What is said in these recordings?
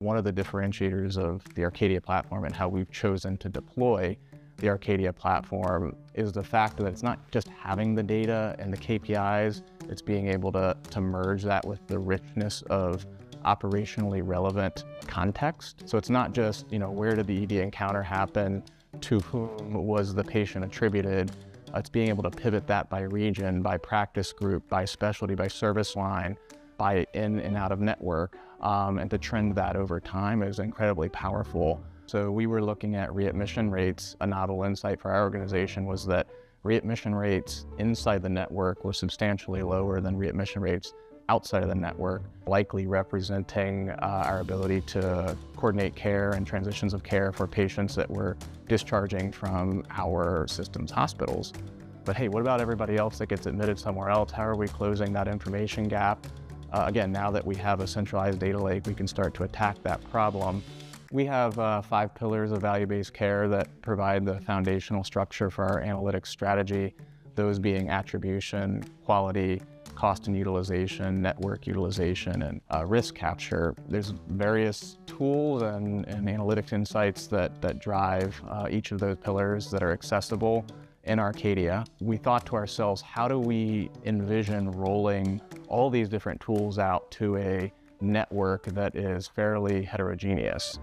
One of the differentiators of the Arcadia platform and how we've chosen to deploy the Arcadia platform is the fact that it's not just having the data and the KPIs, it's being able to merge that with the richness of operationally relevant context. So it's not just, where did the ED encounter happen, to whom was the patient attributed. It's being able to pivot that by region, by practice group, by specialty, by service line, by in and out of network, and to trend that over time is incredibly powerful. So we were looking at readmission rates. A novel insight for our organization was that readmission rates inside the network were substantially lower than readmission rates outside of the network, likely representing our ability to coordinate care and transitions of care for patients that were discharging from our system's hospitals. But hey, what about everybody else that gets admitted somewhere else? How are we closing that information gap? Again, now that we have a centralized data lake, we can start to attack that problem. We have 5 pillars of value-based care that provide the foundational structure for our analytics strategy, those being attribution, quality, cost and utilization, network utilization, and risk capture. There's various tools and analytics insights that drive each of those pillars that are accessible in Arcadia. We thought to ourselves, how do we envision rolling all these different tools out to a network that is fairly heterogeneous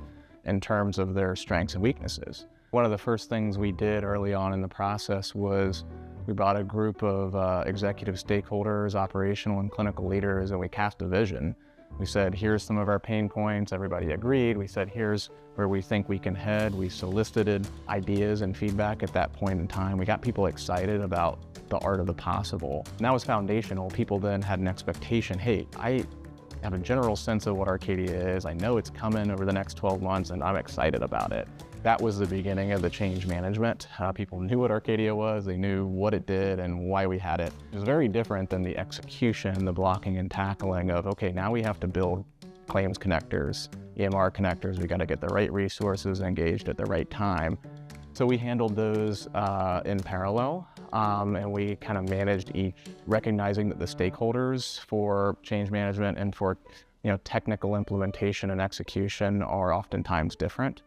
in terms of their strengths and weaknesses? One of the first things we did early on in the process was we brought a group of executive stakeholders, operational and clinical leaders, and we cast a vision. We said, here's some of our pain points. Everybody agreed. We said, here's where we think we can head. We solicited ideas and feedback at that point in time. We got people excited about the art of the possible. And that was foundational. People then had an expectation, hey, I have a general sense of what Arcadia is. I know it's coming over the next 12 months and I'm excited about it. That was the beginning of the change management. People knew what Arcadia was, they knew what it did and why we had it. It was very different than the execution, the blocking and tackling of, okay, now we have to build claims connectors, EMR connectors, we got to get the right resources engaged at the right time. So we handled those in parallel, and we kind of managed each, recognizing that the stakeholders for change management and for technical implementation and execution are oftentimes different.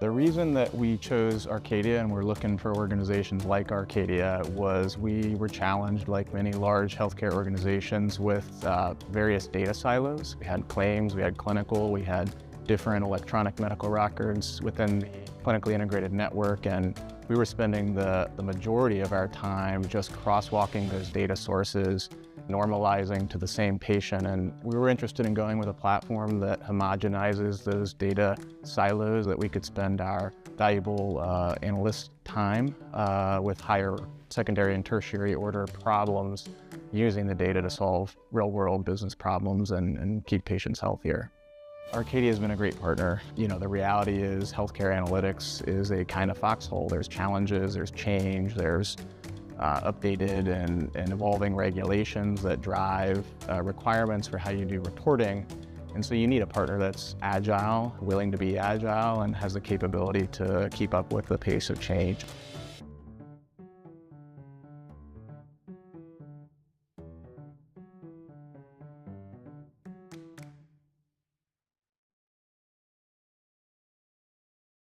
The reason that we chose Arcadia and we're looking for organizations like Arcadia was we were challenged, like many large healthcare organizations, with various data silos. We had claims, we had clinical, we had different electronic medical records within the clinically integrated network, and we were spending the majority of our time just crosswalking those data sources, normalizing to the same patient. And we were interested in going with a platform that homogenizes those data silos, that we could spend our valuable analyst time with higher secondary and tertiary order problems using the data to solve real-world business problems and keep patients healthier. Arcadia has been a great partner. The reality is healthcare analytics is a kind of foxhole. There's challenges, there's change, there's updated and evolving regulations that drive requirements for how you do reporting. And so you need a partner that's agile, willing to be agile, and has the capability to keep up with the pace of change.